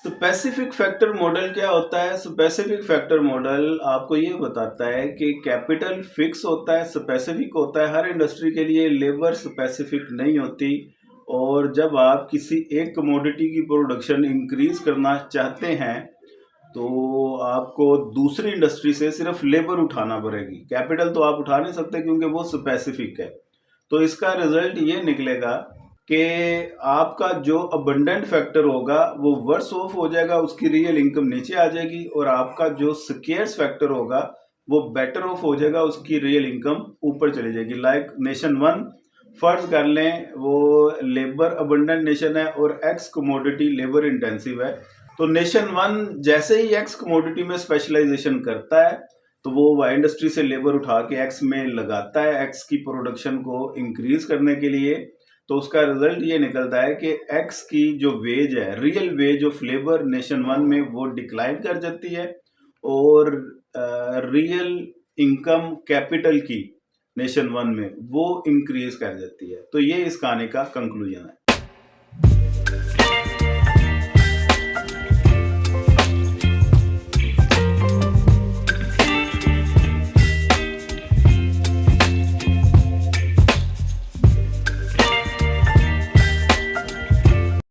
Specific factor model क्या होता है? स्पेसिफिक फैक्टर मॉडल आपको ये बताता है कि कैपिटल फिक्स होता है, स्पेसिफिक होता है हर इंडस्ट्री के लिए, लेबर स्पेसिफिक नहीं होती। और जब आप किसी एक कमोडिटी की प्रोडक्शन इंक्रीज करना चाहते हैं तो आपको दूसरी इंडस्ट्री से सिर्फ लेबर उठाना पड़ेगी, कैपिटल तो आप उठा नहीं सकते क्योंकि वो स्पेसिफिक है। तो इसका रिजल्ट ये निकलेगा कि आपका जो अबंडेंट फैक्टर होगा वो वर्स ऑफ हो जाएगा, उसकी रियल इनकम नीचे आ जाएगी, और आपका जो स्केर्स फैक्टर होगा वो बेटर ऑफ हो जाएगा, उसकी रियल इनकम ऊपर चली जाएगी। लाइक नेशन वन फर्ज कर लें, वो लेबर अबंडेंट नेशन है और एक्स कमोडिटी लेबर इंटेंसिव है। तो नेशन वन जैसे ही एक्स कमोडिटी में स्पेशलाइजेशन करता है तो वो वाई इंडस्ट्री से लेबर उठा के एक्स में लगाता है, एक्स की प्रोडक्शन को इंक्रीज करने के लिए। तो उसका रिजल्ट ये निकलता है कि एक्स की जो वेज है, real ways of labour nation one में वो डिक्लाइन कर जाती है, और रियल इनकम कैपिटल की नेशन वन में वो इंक्रीज कर जाती है। तो ये इस कहानी का कंक्लूजन है।